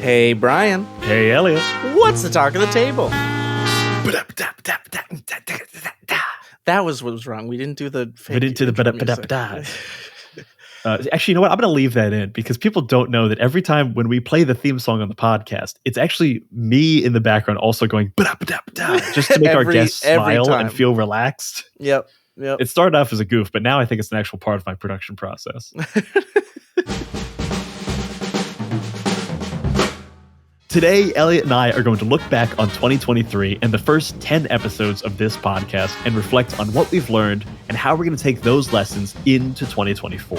Hey, Brian. Hey, Elliot. What's the talk of the table? That was what was wrong. We didn't do the fake. We didn't do the ba-da-ba-da-ba-da. Actually, you know what? I'm going to leave that in because people don't know that every time when we play the theme song on the podcast, it's actually me in the background also going ba-da-ba-da-ba-da, just to make our guests smile and feel relaxed. Yep. It started off as a goof, but now I think it's an actual part of my production process. Today, Elliot and I are going to look back on 2023 and the first 10 episodes of this podcast and reflect on what we've learned and how we're going to take those lessons into 2024.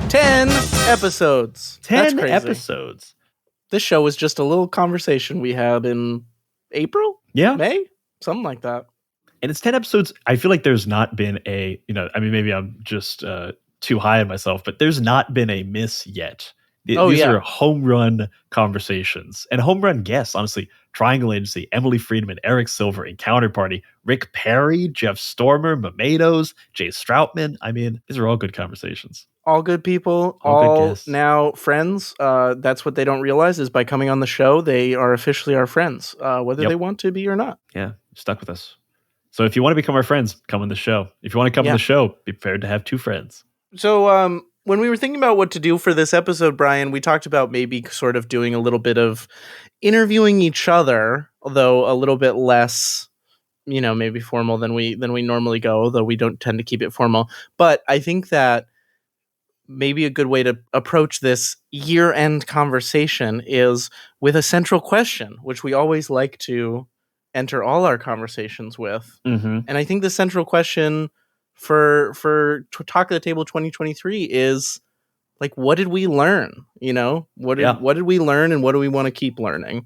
10 episodes. 10 episodes. This show was just a little conversation we had in April? Yeah. May? Something like that. And it's 10 episodes. I feel like there's not been maybe I'm just too high on myself, but there's not been a miss yet. These are home run conversations and home run guests, honestly. Triangle Agency, Emily Friedman, Eric Silver, Encounter Party, Rick Perry, Jeff Stormer, Mamados, Jay Stroutman. I mean, these are all good conversations. All good people, all now friends. That's what they don't realize is by coming on the show, they are officially our friends, whether they want to be or not. Yeah, stuck with us. So if you want to become our friends, come on the show. If you want to come on the show, be prepared to have two friends. So when we were thinking about what to do for this episode, Brian, we talked about maybe sort of doing a little bit of interviewing each other, although a little bit less, maybe formal than we normally go, although we don't tend to keep it formal. But I think that maybe a good way to approach this year-end conversation is with a central question, which we always like to enter all our conversations with. Mm-hmm. And I think the central question for Talk of the Table 2023 is like, what did we learn? What did we learn and what do we want to keep learning?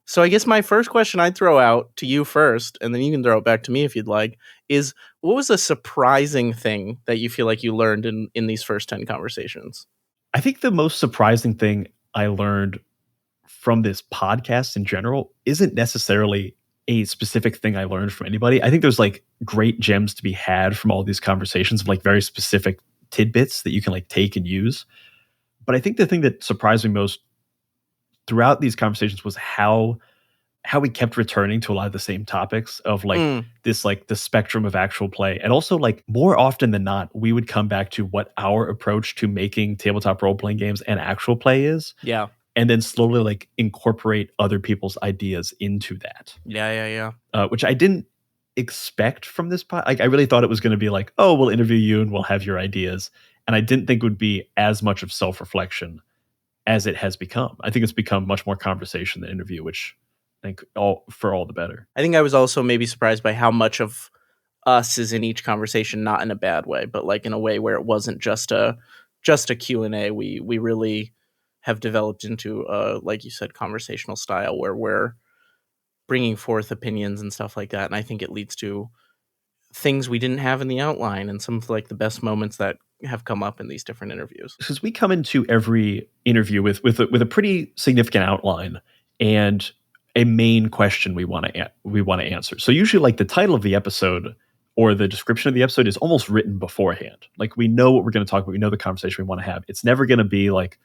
So I guess my first question I'd throw out to you first, and then you can throw it back to me if you'd like, is what was a surprising thing that you feel like you learned in these first 10 conversations? I think the most surprising thing I learned from this podcast in general isn't necessarily a specific thing I learned from anybody. I think there's like great gems to be had from all these conversations of like very specific tidbits that you can like take and use. But I think the thing that surprised me most throughout these conversations was how we kept returning to a lot of the same topics of like this, like the spectrum of actual play. And also like more often than not, we would come back to what our approach to making tabletop role-playing games and actual play is. Yeah. And then slowly like incorporate other people's ideas into that. Yeah. Which I didn't expect from this pod. Like I really thought it was going to be like, oh, we'll interview you and we'll have your ideas. And I didn't think it would be as much of self-reflection as it has become. I think it's become much more conversation than interview, which I think all the better. I think I was also maybe surprised by how much of us is in each conversation, not in a bad way, but like in a way where it wasn't just a Q&A. We really have developed into like you said, conversational style where we're bringing forth opinions and stuff like that. And I think it leads to things we didn't have in the outline and some of like the best moments that have come up in these different interviews. Because we come into every interview with a pretty significant outline and a main question we want to answer. So usually like the title of the episode or the description of the episode is almost written beforehand. Like we know what we're going to talk about. We know the conversation we want to have. It's never going to be like,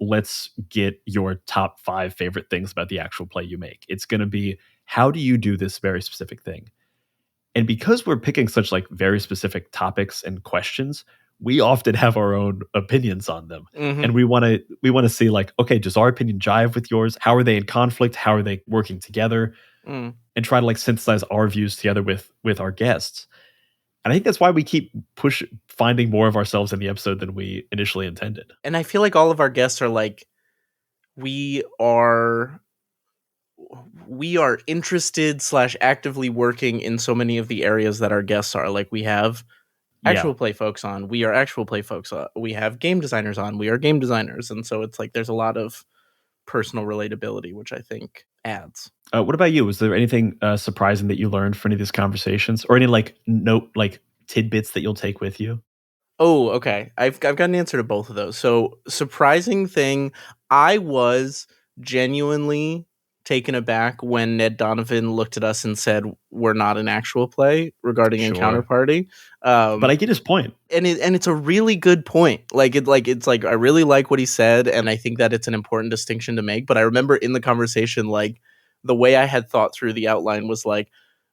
let's get your top 5 favorite things about the actual play you make. It's going to be, how do you do this very specific thing? And because we're picking such like very specific topics and questions, we often have our own opinions on them. Mm-hmm. And we want to see like, okay, does our opinion jive with yours? How are they in conflict? How are they working together? And try to like synthesize our views together with our guests. And I think that's why we keep finding more of ourselves in the episode than we initially intended. And I feel like all of our guests are like, we are interested / actively working in so many of the areas that our guests are. Like we have actual play folks on, we are actual play folks on, we have game designers on, we are game designers. And so it's like, there's a lot of personal relatability, which I think adds. What about you? Was there anything surprising that you learned from any of these conversations, or any like tidbits that you'll take with you? Oh, okay. I've got an answer to both of those. So surprising thing, I was genuinely taken aback when Ned Donovan looked at us and said, "We're not an actual play" regarding Encounter Sure. Party. But I get his point. And it's a really good point. It's like I really like what he said, and I think that it's an important distinction to make. But I remember in the conversation, like the way I had thought through the outline was like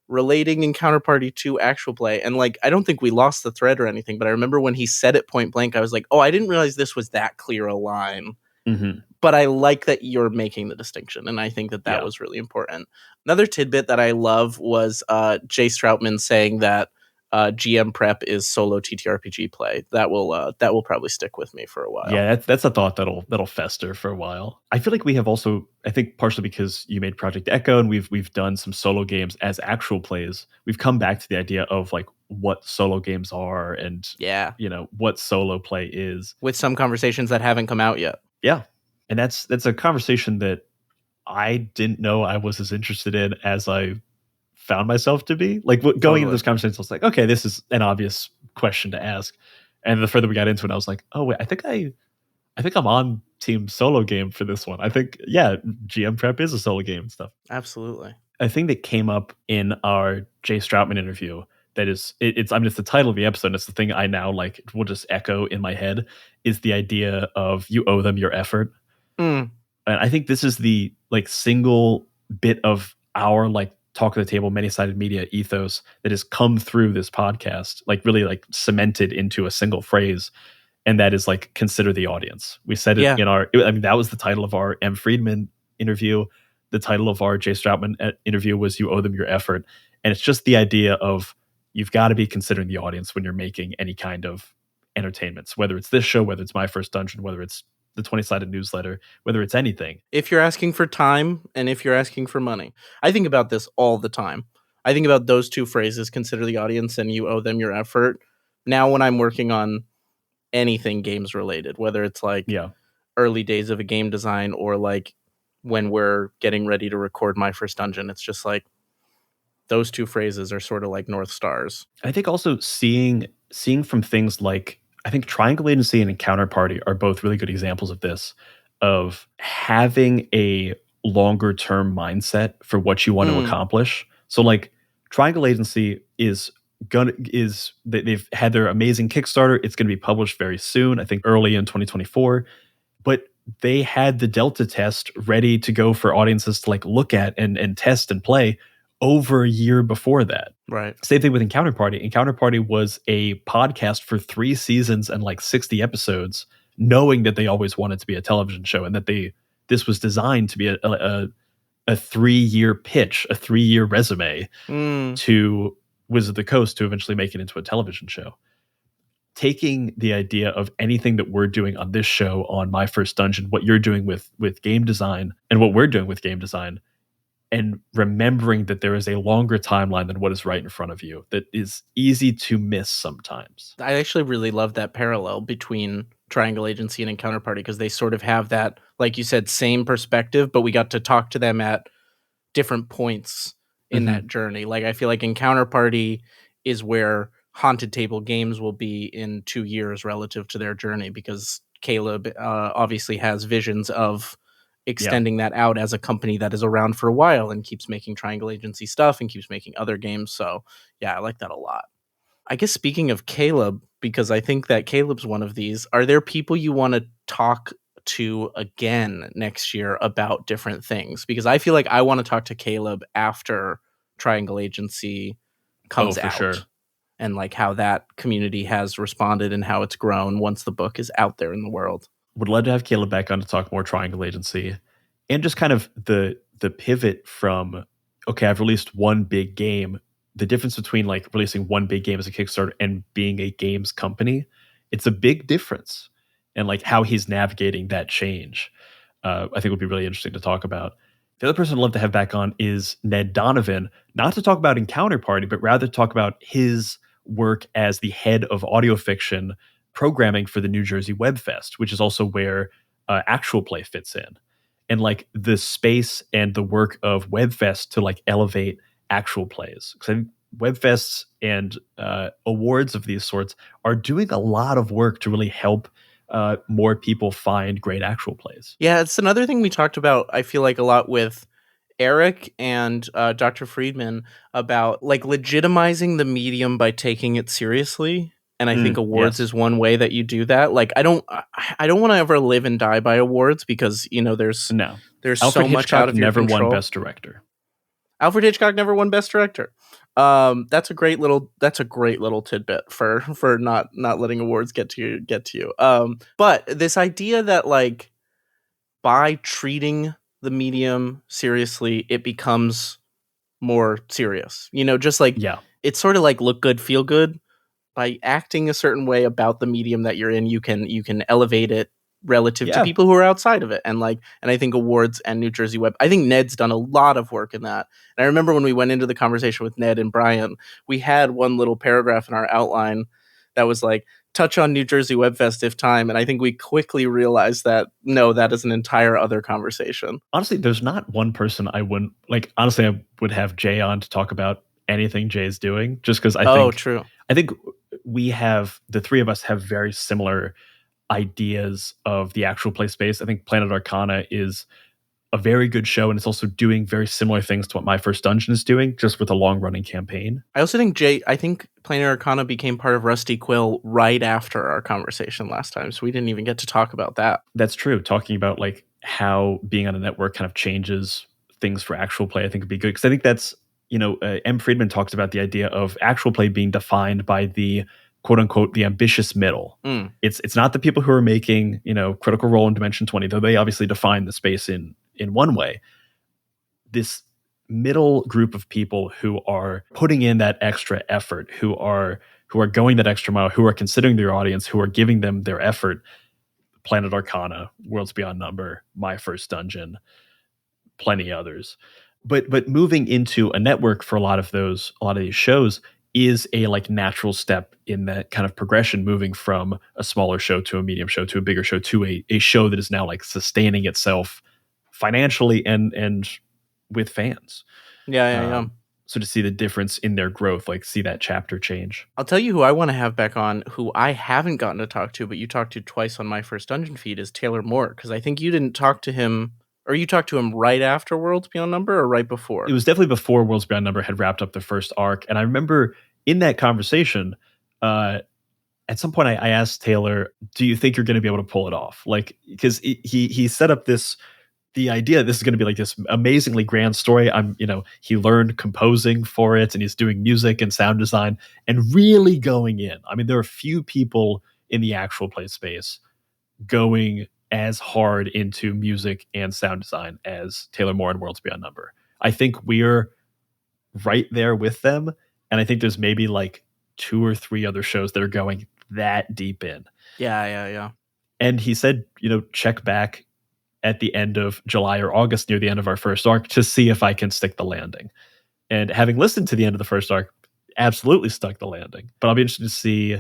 relating Encounter Party to actual play, and like I don't think we lost the thread or anything. But I remember when he said it point blank, I was like, oh, I didn't realize this was that clear a line. Mm-hmm. But I like that you're making the distinction, and I think that was really important. Another tidbit that I love was Jay Stroutman saying that GM prep is solo TTRPG play. That will probably stick with me for a while. Yeah, that's a thought that'll fester for a while. I feel like we have also, I think partially because you made Project Echo and we've done some solo games as actual plays, we've come back to the idea of like what solo games are and what solo play is. With some conversations that haven't come out yet. Yeah. And that's a conversation that I didn't know I was as interested in as I found myself to be. Like going into those conversations, I was like, okay, this is an obvious question to ask. And the further we got into it, I was like, oh wait, I think I'm on team solo game for this one. I think, GM prep is a solo game and stuff. Absolutely. A thing that came up in our Jay Stroutman interview that is, it's the title of the episode. It's the thing I now like will just echo in my head is the idea of you owe them your effort. Mm. And I think this is the like single bit of our like talk of the table, many-sided media ethos that has come through this podcast, like really like cemented into a single phrase. And that is like, consider the audience. We said it in that was the title of our M. Friedman interview. The title of our Jay Stroutman interview was You Owe Them Your Effort. And it's just the idea of you've got to be considering the audience when you're making any kind of entertainments, whether it's this show, whether it's My First Dungeon, whether it's the 20-sided newsletter, whether it's anything. If you're asking for time and if you're asking for money. I think about this all the time. I think about those two phrases, consider the audience and you owe them your effort. Now when I'm working on anything games related, whether it's like early days of a game design or like when we're getting ready to record My First Dungeon, it's just like those two phrases are sort of like North Stars. I think also seeing from things like, I think Triangle Agency and Encounter Party are both really good examples of this, of having a longer term mindset for what you want to accomplish. So like Triangle Agency they've had their amazing Kickstarter. It's going to be published very soon, I think early in 2024. But they had the Delta test ready to go for audiences to like look at and test and play over a year before that. Right. Same thing with Encounter Party. Encounter Party was a podcast for 3 seasons and like 60 episodes, knowing that they always wanted to be a television show and that this was designed to be a 3-year pitch, a 3-year resume to Wizards of the Coast to eventually make it into a television show. Taking the idea of anything that we're doing on this show, on My First Dungeon, what you're doing with game design and what we're doing with game design, and remembering that there is a longer timeline than what is right in front of you that is easy to miss sometimes. I actually really love that parallel between Triangle Agency and Encounter Party because they sort of have that, like you said, same perspective, but we got to talk to them at different points in that journey. Like I feel like Encounter Party is where Haunted Table Games will be in 2 years relative to their journey because Caleb obviously has visions of extending that out as a company that is around for a while and keeps making Triangle Agency stuff and keeps making other games. So yeah, I like that a lot. I guess speaking of Caleb, because I think that Caleb's one of these, are there people you want to talk to again next year about different things? Because I feel like I want to talk to Caleb after Triangle Agency comes out. Sure. And like how that community has responded and how it's grown once the book is out there in the world. Would love to have Caleb back on to talk more Triangle Agency and just kind of the pivot from, okay, I've released one big game. The difference between like releasing one big game as a Kickstarter and being a games company, it's a big difference. And like how he's navigating that change, I think would be really interesting to talk about. The other person I'd love to have back on is Ned Donovan, not to talk about Encounter Party, but rather talk about his work as the head of audio fiction programming for the New Jersey Web Fest, which is also where Actual Play fits in. And like the space and the work of WebFest to like elevate actual plays. Because I think WebFests and awards of these sorts are doing a lot of work to really help more people find great actual plays. Yeah, it's another thing we talked about, I feel like, a lot with Eric and Dr. Friedman about like legitimizing the medium by taking it seriously. And I think awards Yes. is one way that you do that. Like I don't want to ever live and die by awards because, you know, there's No. so Alfred much out Hitchcock of your never won control. Best Director. Alfred Hitchcock never won Best Director. That's a great little tidbit for not letting awards get to you. But this idea that like by treating the medium seriously, it becomes more serious. You know, just like Yeah. it's sort of like look good, feel good. By acting a certain way about the medium that you're in, you can elevate it relative to Yeah. people who are outside of it. And I think awards and New Jersey Web, I think Ned's done a lot of work in that. And I remember when we went into the conversation with Ned and Brian, we had one little paragraph in our outline that was like, touch on New Jersey Web Fest if time. And I think we quickly realized that no, that is an entire other conversation. Honestly, there's not one person I wouldn't like. Honestly, I would have Jay on to talk about anything Jay's doing, just because True. I think we have, the three of us have very similar ideas of the actual play space. I think Planet Arcana is a very good show, and it's also doing very similar things to what My First Dungeon is doing, just with a long running campaign. I also think Planar Arcana became part of Rusty Quill right after our conversation last time, so we didn't even get to talk about that. That's true. Talking about like how being on a network kind of changes things for actual play, I think would be good, because I think that's, you know, M. Friedman talks about the idea of actual play being defined by the quote unquote the ambitious middle. It's not the people who are making, you know, Critical Role and Dimension 20, though they obviously define the space in one way. This middle group of people who are putting in that extra effort, who are going that extra mile, who are considering their audience, who are giving them their effort. Planet Arcana, Worlds Beyond Number, My First Dungeon, plenty others. But moving into a network for a lot of these shows is a like natural step in that kind of progression, moving from a smaller show to a medium show to a bigger show to a show that is now like sustaining itself financially and with fans. Yeah. So to see the difference in their growth, like see that chapter change. I'll tell you who I want to have back on, who I haven't gotten to talk to, but you talked to twice on My First Dungeon feed, is Taylor Moore, because I think you didn't talk to him, or you talked to him right after Worlds Beyond Number or right before? It was definitely before Worlds Beyond Number had wrapped up the first arc. And I remember in that conversation, at some point I asked Taylor, do you think you're going to be able to pull it off? Like, because he set up the idea this is going to be like this amazingly grand story. He learned composing for it, and he's doing music and sound design and really going in. I mean, there are few people in the actual play space going as hard into music and sound design as Taylor Moore and Worlds Beyond Number. I think we're right there with them, and I think there's maybe like 2 or 3 other shows that are going that deep in. Yeah. And he said, check back at the end of July or August, near the end of our first arc, to see if I can stick the landing. And having listened to the end of the first arc, absolutely stuck the landing. But I'll be interested to see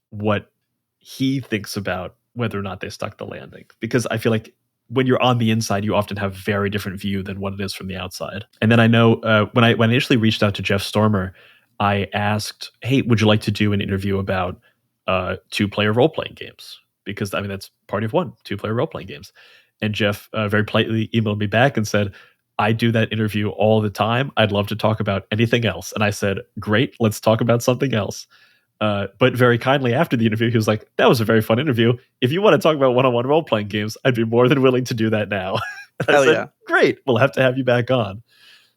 what he thinks about whether or not they stuck the landing, because I feel like when you're on the inside, you often have a very different view than what it is from the outside. And then I know when I initially reached out to Jeff Stormer, I asked, hey, would you like to do an interview about 2-player role-playing games? Because I mean, that's party of one, 2-player role-playing games. And Jeff very politely emailed me back and said, I do that interview all the time. I'd love to talk about anything else. And I said, great, let's talk about something else. But very kindly after the interview, he was like, that was a very fun interview. If you want to talk about one-on-one role-playing games, I'd be more than willing to do that now. And I said, yeah. Great, we'll have to have you back on.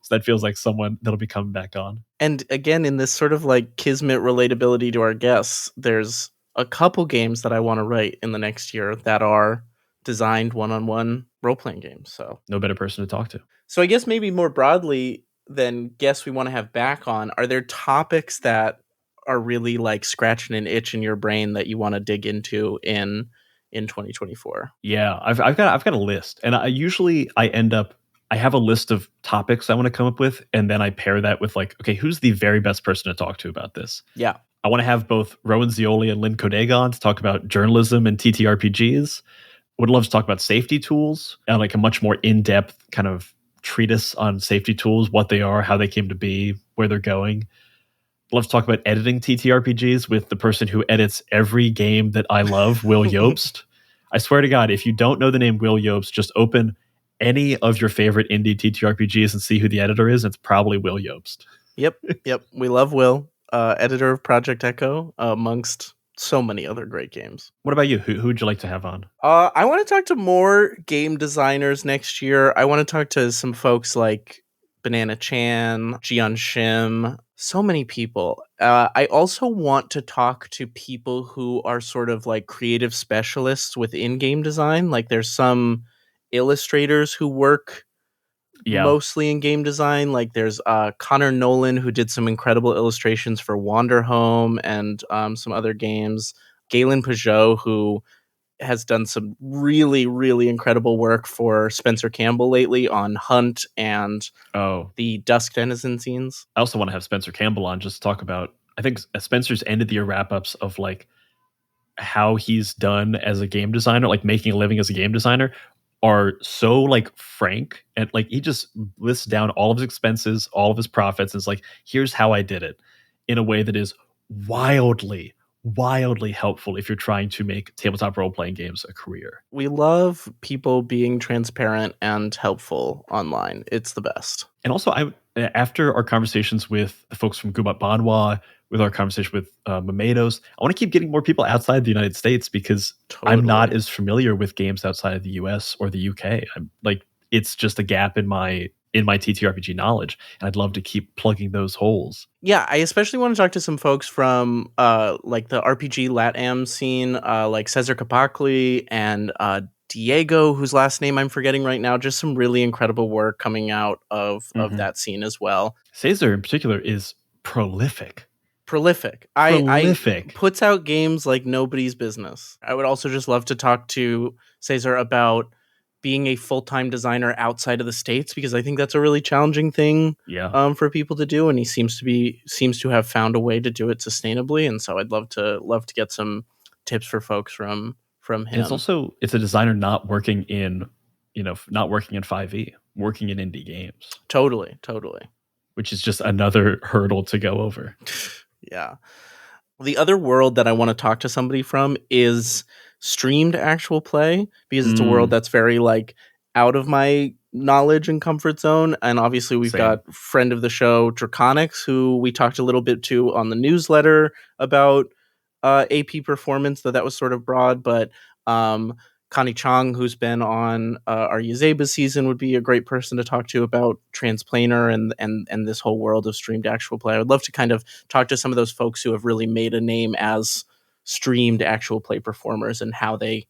So that feels like someone that'll be coming back on. And again, in this sort of like kismet relatability to our guests, there's a couple games that I want to write in the next year that are designed one-on-one role-playing games. So no better person to talk to. So I guess maybe more broadly than guests we want to have back on, are there topics that are really like scratching an itch in your brain that you want to dig into in 2024? Yeah, I've got a list, and I have a list of topics I want to come up with, and then I pair that with like, okay, who's the very best person to talk to about this? Yeah. I want to have both Rowan Zioli and Lynn Kodega on to talk about journalism and TTRPGs. Would love to talk about safety tools and like a much more in-depth kind of treatise on safety tools, what they are, how they came to be, where they're going. Love to talk about editing TTRPGs with the person who edits every game that I love, Will Yobst. I swear to God, if you don't know the name Will Yobst, just open any of your favorite indie TTRPGs and see who the editor is, it's probably Will Jobst. Yep. We love Will, editor of Project Echo, amongst so many other great games. What about you? Who would you like to have on? I want to talk to more game designers next year. I want to talk to some folks like Banana Chan, Jian Shim, so many people. I also want to talk to people who are sort of like creative specialists within game design. Like there's some illustrators who work mostly in game design. Like there's Connor Nolan, who did some incredible illustrations for Wander Home and some other games. Galen Peugeot, who has done some really, really incredible work for Spencer Campbell lately on Hunt and the Dusk Denizen scenes. I also want to have Spencer Campbell on just to talk about, I think Spencer's ended the year wrap-ups of like how he's done as a game designer, like making a living as a game designer, are so like frank, and like he just lists down all of his expenses, all of his profits, and it's like, here's how I did it, in a way that is wildly helpful if you're trying to make tabletop role-playing games a career. We love people being transparent and helpful online. It's the best. And also, after our conversations with the folks from Gubat Banwa, with our conversation with Mamedos, I want to keep getting more people outside the United States, because I'm not as familiar with games outside of the US or the UK. I'm like, it's just a gap in my TTRPG knowledge, and I'd love to keep plugging those holes. Yeah, I especially want to talk to some folks from like the RPG LatAm scene, like Cesar Capacli and Diego, whose last name I'm forgetting right now. Just some really incredible work coming out of that scene as well. Cesar in particular is prolific. I puts out games like nobody's business. I would also just love to talk to Cesar about being a full-time designer outside of the States, because I think that's a really challenging thing for people to do, and he seems to have found a way to do it sustainably. And so I'd love to get some tips for folks from him. And it's a designer not working in 5e, working in indie games. Totally. Which is just another hurdle to go over. Yeah. The other world that I want to talk to somebody from is streamed actual play, because it's a world that's very like out of my knowledge and comfort zone. And obviously we've got friend of the show Draconics, who we talked a little bit to on the newsletter about AP performance, though that was sort of broad. But Connie Chong, who's been on our Yuzeba season, would be a great person to talk to about Transplanar and this whole world of streamed actual play. I would love to kind of talk to some of those folks who have really made a name as streamed actual play performers, and how they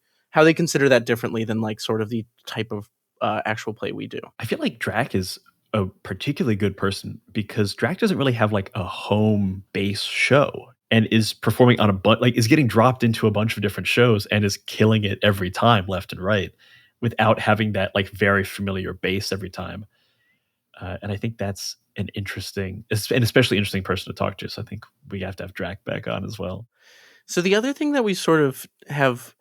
consider that differently than like sort of the type of actual play we do. I feel like Drac is a particularly good person, because Drac doesn't really have like a home base show, and is performing on is getting dropped into a bunch of different shows and is killing it every time, left and right, without having that like very familiar base every time. And I think that's an interesting, and especially interesting person to talk to. So I think we have to have Drac back on as well. So the other thing that we sort of have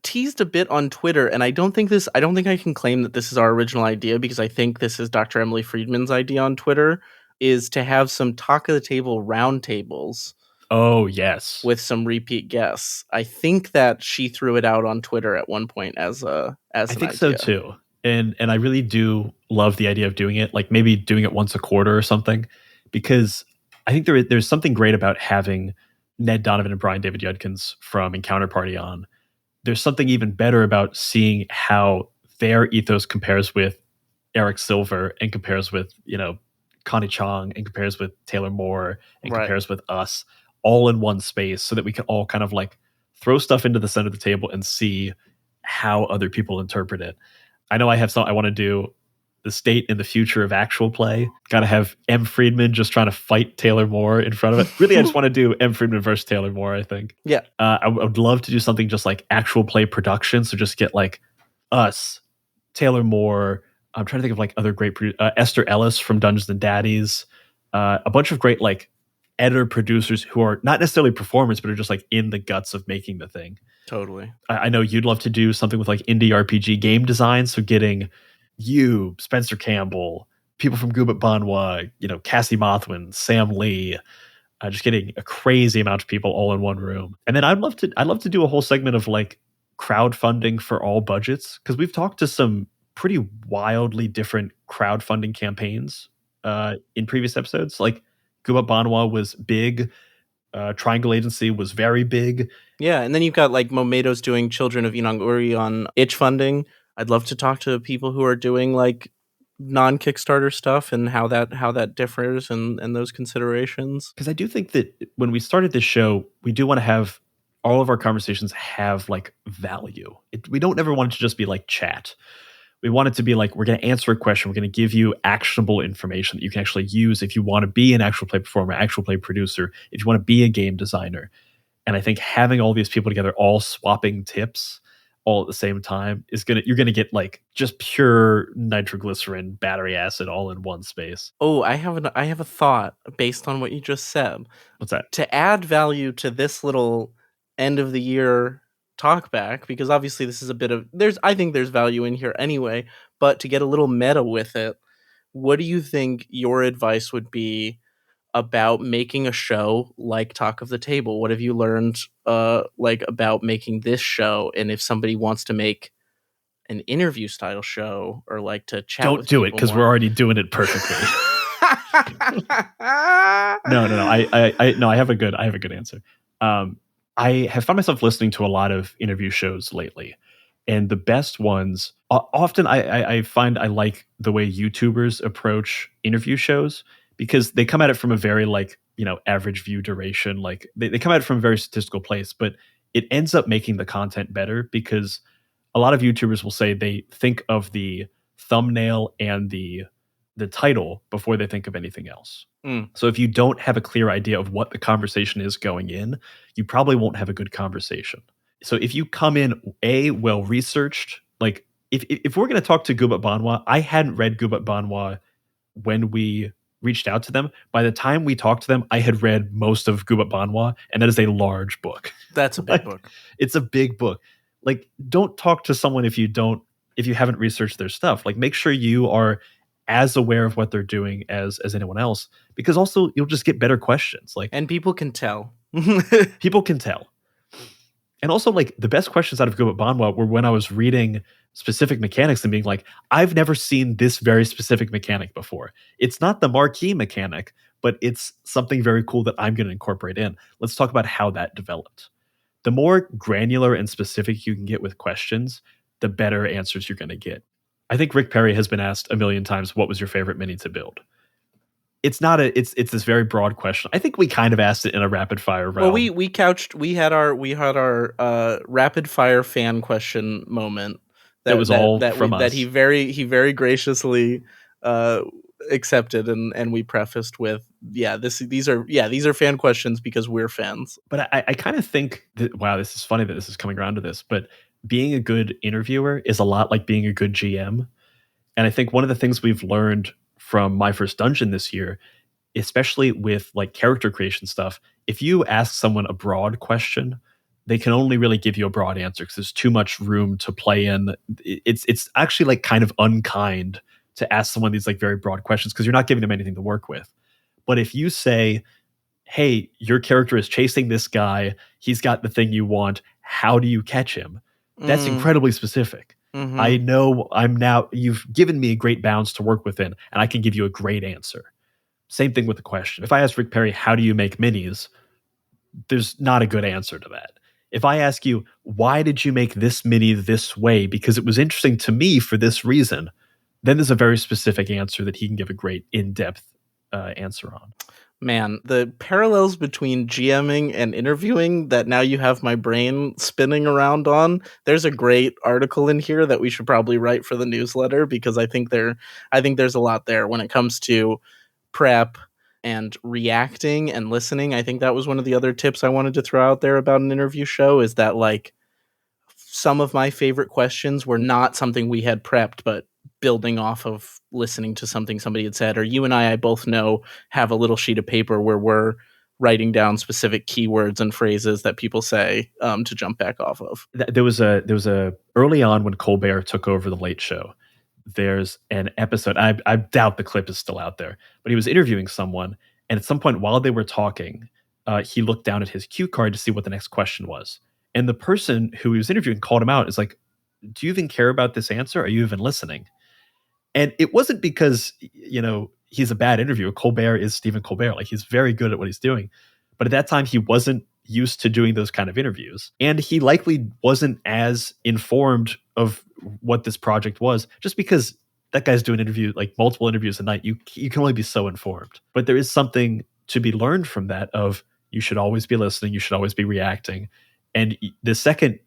teased a bit on Twitter, and I don't think I can claim that this is our original idea, because I think this is Dr. Emily Friedman's idea on Twitter, is to have some talk of the table roundtables. Oh, yes. With some repeat guests. I think that she threw it out on Twitter at one point as an idea. I think so too. And I really do love the idea of doing it, like maybe doing it once a quarter or something, because I think there's something great about having Ned Donovan and Brian David Judkins from Encounter Party on. There's something even better about seeing how their ethos compares with Eric Silver, and compares with, Connie Chong, and compares with Taylor Moore, and compares with us, all in one space, so that we can all kind of like throw stuff into the center of the table and see how other people interpret it. I know I want to do the state and the future of actual play. Got to have M. Friedman just trying to fight Taylor Moore in front of it. Really, I just want to do M. Friedman versus Taylor Moore, I think. Yeah. I would love to do something just like actual play production. So just get like us, Taylor Moore. I'm trying to think of like other great Esther Ellis from Dungeons and Daddies. A bunch of great like editor producers who are not necessarily performers, but are just like in the guts of making the thing. Totally. I know you'd love to do something with like indie RPG game design. So getting you, Spencer Campbell, people from Gubat Banwa, Cassie Mothwin, Sam Lee, just getting a crazy amount of people all in one room. And then I'd love to do a whole segment of like crowdfunding for all budgets, because we've talked to some pretty wildly different crowdfunding campaigns in previous episodes. Like Guba Banwa was big, Triangle Agency was very big. Yeah, and then you've got like Momedo's doing Children of Inanguri on itch funding. I'd love to talk to people who are doing like non-Kickstarter stuff and how that differs and those considerations. Because I do think that when we started this show, we do want to have all of our conversations have like value. We don't ever want it to just be like chat. We want it to be like, we're going to answer a question. We're going to give you actionable information that you can actually use if you want to be an actual play performer, actual play producer, if you want to be a game designer. And I think having all these people together, all swapping tips all at the same time you're going to get like just pure nitroglycerin, battery acid all in one space. Oh, I have a thought based on what you just said. What's that? To add value to this little end of the year talk back, because obviously this is a bit of I think there's value in here anyway, but to get a little meta with it, what do you think your advice would be about making a show like Talk of the Table? What have you learned like about making this show? And if somebody wants to make an interview style show or like to chat Don't with do it because we're already doing it perfectly. No. I have a good answer. I have found myself listening to a lot of interview shows lately, and the best ones often I find I like the way YouTubers approach interview shows, because they come at it from a very like, average view duration. Like they come at it from a very statistical place, but it ends up making the content better, because a lot of YouTubers will say they think of the thumbnail and the title before they think of anything else. So if you don't have a clear idea of what the conversation is going in, you probably won't have a good conversation. So if you come in well researched, like if we're going to talk to Gubat Banwa, I hadn't read Gubat Banwa when we reached out to them. By the time we talked to them, I had read most of Gubat Banwa, and that is a large book. That's a big book. It's a big book. Like, don't talk to someone if you haven't researched their stuff. Like, make sure you are as aware of what they're doing as anyone else, because also you'll just get better questions. Like, and people can tell. People can tell. And also, like, the best questions out of Gubat Banwa were when I was reading specific mechanics and being like, I've never seen this very specific mechanic before. It's not the marquee mechanic, but it's something very cool that I'm going to incorporate in. Let's talk about how that developed. The more granular and specific you can get with questions, the better answers you're going to get. I think Rick Perry has been asked a million times, what was your favorite mini to build? It's this very broad question. I think we kind of asked it in a rapid fire realm. Well, we had our rapid fire fan question moment that he very graciously accepted, and we prefaced with, these are fan questions because we're fans. But I kind of think that, wow, this is funny that this is coming around to this, but being a good interviewer is a lot like being a good GM. And I think one of the things we've learned from my first dungeon this year, especially with like character creation stuff, if you ask someone a broad question, they can only really give you a broad answer because there's too much room to play in. It's actually like kind of unkind to ask someone these like very broad questions, because you're not giving them anything to work with. But if you say, hey, your character is chasing this guy, he's got the thing you want, how do you catch him? That's incredibly specific. Mm-hmm. I know you've given me great bounds to work within, and I can give you a great answer. Same thing with the question. If I ask Rick Perry, how do you make minis? There's not a good answer to that. If I ask you, why did you make this mini this way? Because it was interesting to me for this reason, then there's a very specific answer that he can give a great in-depth answer on. Man, the parallels between GMing and interviewing that now you have my brain spinning around on. There's a great article in here that we should probably write for the newsletter, because I think there's a lot there when it comes to prep and reacting and listening. I think that was one of the other tips I wanted to throw out there about an interview show, is that like some of my favorite questions were not something we had prepped, but building off of listening to something somebody had said, or you and I both know, have a little sheet of paper where we're writing down specific keywords and phrases that people say to jump back off of. There was a early on when Colbert took over the Late Show. There's an episode, I doubt the clip is still out there, but he was interviewing someone, and at some point while they were talking, he looked down at his cue card to see what the next question was. And the person who he was interviewing called him out. Is like, do you even care about this answer? Are you even listening? And it wasn't because, he's a bad interviewer. Colbert is Stephen Colbert. Like, he's very good at what he's doing. But at that time, he wasn't used to doing those kind of interviews. And he likely wasn't as informed of what this project was, just because that guy's doing multiple interviews a night. You can only be so informed. But there is something to be learned from that of, you should always be listening. You should always be reacting. And the second,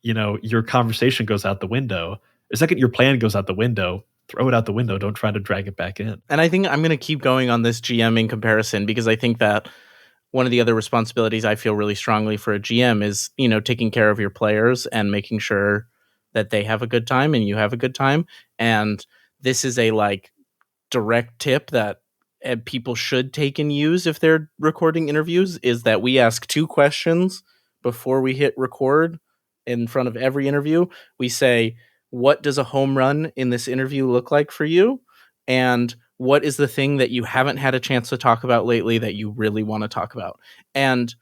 your conversation goes out the window, the second your plan goes out the window, throw it out the window. Don't try to drag it back in. And I think I'm going to keep going on this GMing comparison, because I think that one of the other responsibilities I feel really strongly for a GM is, taking care of your players and making sure that they have a good time and you have a good time. And this is a direct tip that people should take and use if they're recording interviews, is that we ask 2 questions before we hit record in front of every interview. We say, what does a home run in this interview look like for you? And what is the thing that you haven't had a chance to talk about lately that you really want to talk about? And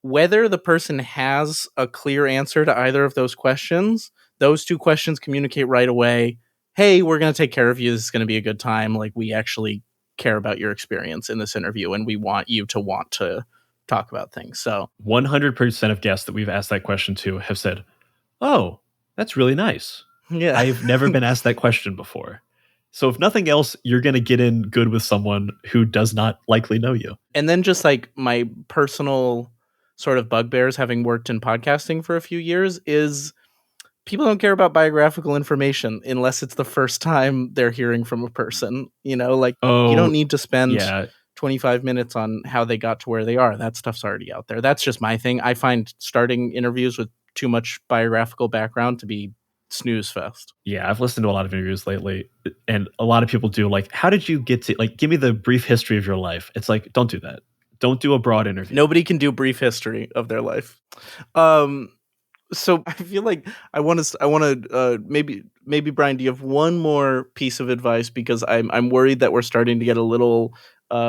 whether the person has a clear answer to either of those questions, those 2 questions communicate right away. Hey, we're going to take care of you. This is going to be a good time. Like, we actually care about your experience in this interview, and we want you to want to talk about things. So 100% of guests that we've asked that question to have said, oh, that's really nice. yeah, I've never been asked that question before. So if nothing else, you're going to get in good with someone who does not likely know you. And then just my personal sort of bugbears, having worked in podcasting for a few years, is people don't care about biographical information unless it's the first time they're hearing from a person. You don't need to spend 25 minutes on how they got to where they are. That stuff's already out there. That's just my thing. I find starting interviews with too much biographical background to be snooze fest. Yeah, I've listened to a lot of interviews lately, and a lot of people do how did you get to, give me the brief history of your life. It's don't do that. Don't do a broad interview. Nobody can do brief history of their life. So I feel like I want to maybe Brian, do you have one more piece of advice? Because I'm worried that we're starting to get a little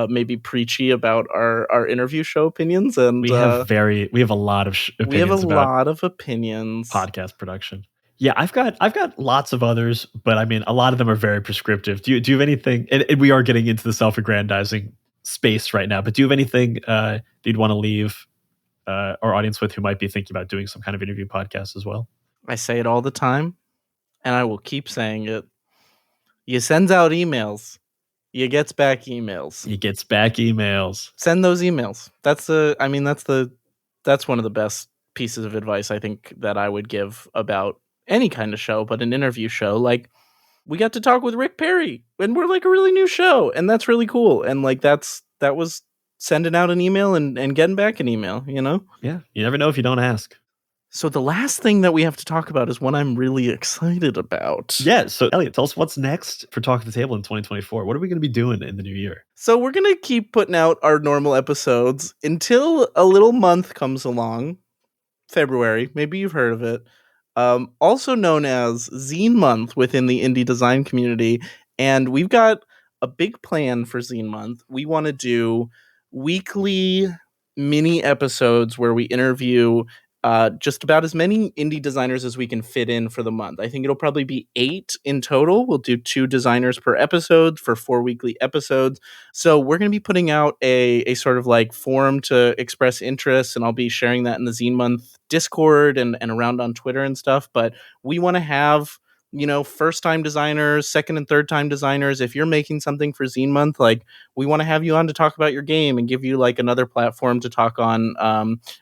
maybe preachy about our interview show opinions, and we have a lot of opinions. We have a lot of opinions. Podcast production. Yeah, I've got lots of others, but I mean, a lot of them are very prescriptive. Do you have anything? And we are getting into the self-aggrandizing space right now, but do you have anything you'd want to leave our audience with who might be thinking about doing some kind of interview podcast as well? I say it all the time, and I will keep saying it. You sends out emails. You gets back emails. Send those emails. That's one of the best pieces of advice I think that I would give about any kind of show, but an interview show. We got to talk with Rick Perry, and we're a really new show, and that's really cool. And that was sending out an email and getting back an email, Yeah, you never know if you don't ask. So the last thing that we have to talk about is one I'm really excited about. Yeah, so Elliot, tell us what's next for Talk at the Table in 2024. What are we going to be doing in the new year? So we're going to keep putting out our normal episodes until a little month comes along, February. Maybe you've heard of it. Also known as Zine Month within the indie design community. And we've got a big plan for Zine Month. We want to do weekly mini episodes where we interview just about as many indie designers as we can fit in for the month. I think it'll probably be 8 in total. We'll do 2 designers per episode for 4 weekly episodes. So we're going to be putting out a sort of forum to express interest, and I'll be sharing that in the Zine Month Discord and around on Twitter and stuff. But we want to have, first-time designers, second and third-time designers. If you're making something for Zine Month, we want to have you on to talk about your game and give you another platform to talk on.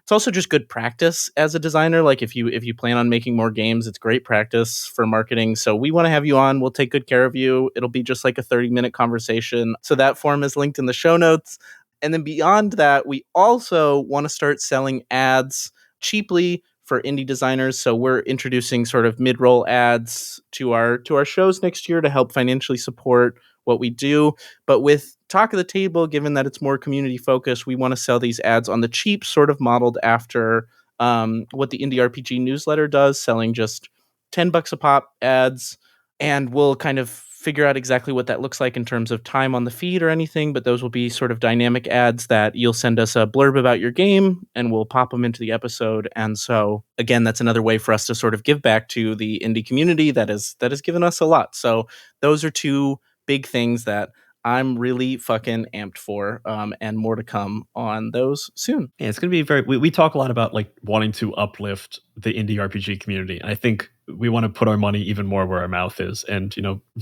It's also just good practice as a designer. If you plan on making more games, it's great practice for marketing. So we want to have you on. We'll take good care of you. It'll be just a 30-minute conversation. So that form is linked in the show notes. And then beyond that, we also want to start selling ads cheaply for indie designers. So we're introducing sort of mid-roll ads to our shows next year to help financially support what we do. But with Talk of the Table, given that it's more community focused, we want to sell these ads on the cheap, sort of modeled after what the Indie RPG newsletter does, selling just $10 a pop ads. And we'll kind of figure out exactly what that looks like in terms of time on the feed or anything, but those will be sort of dynamic ads that you'll send us a blurb about your game and we'll pop them into the episode. And so again, that's another way for us to sort of give back to the indie community that has given us a lot. So those are two big things that I'm really fucking amped for, and more to come on those soon. Yeah, it's going to be we talk a lot about like wanting to uplift the indie RPG community. And I think we want to put our money even more where our mouth is and,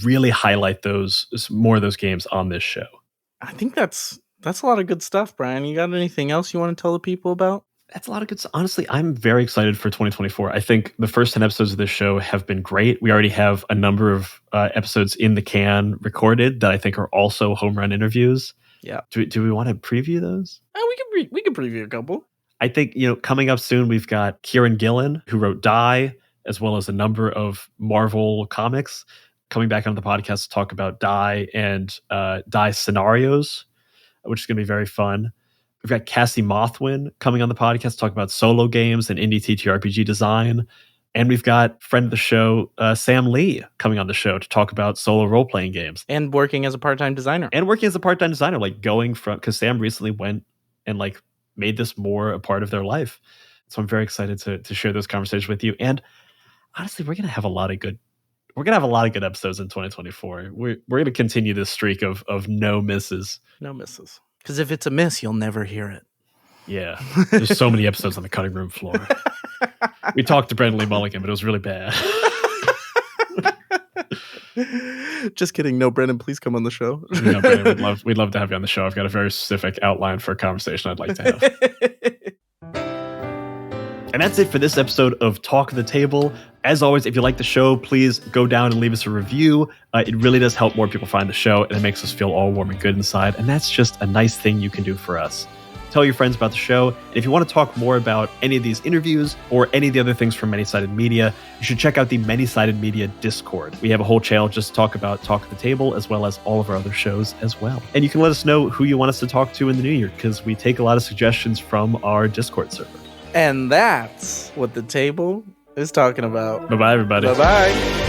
really highlight more of those games on this show. I think that's a lot of good stuff, Brian. You got anything else you want to tell the people about? That's a lot of good stuff. Honestly, I'm very excited for 2024. I think the first 10 episodes of this show have been great. We already have a number of episodes in the can recorded that I think are also home run interviews. Yeah. Do we want to preview those? We can preview a couple. I think, coming up soon, we've got Kieran Gillen, who wrote Die, as well as a number of Marvel comics, coming back on the podcast to talk about Die and Die scenarios, which is going to be very fun. We've got Cassie Mothwin coming on the podcast to talk about solo games and indie TTRPG design. And we've got friend of the show, Sam Lee, coming on the show to talk about solo role-playing games. And working as a part-time designer. Like going from, because Sam recently went and like made this more a part of their life. So I'm very excited to share those conversations with you. And honestly, we're going to have a lot of good episodes in 2024. We're going to continue this streak of no misses. No misses. Because if it's a miss, you'll never hear it. Yeah. There's so many episodes on the cutting room floor. We talked to Brendan Lee Mulligan, but it was really bad. Just kidding. No, Brendan, please come on the show. No, Brendan, we'd love to have you on the show. I've got a very specific outline for a conversation I'd like to have. And that's it for this episode of Talk of the Table. As always, if you like the show, please go down and leave us a review. It really does help more people find the show, and it makes us feel all warm and good inside. And that's just a nice thing you can do for us. Tell your friends about the show. And if you want to talk more about any of these interviews or any of the other things from Many-Sided Media, you should check out the Many-Sided Media Discord. We have a whole channel just to talk about Talk of the Table, as well as all of our other shows as well. And you can let us know who you want us to talk to in the new year, because we take a lot of suggestions from our Discord server. And that's what the table is talking about. Bye-bye, everybody. Bye-bye.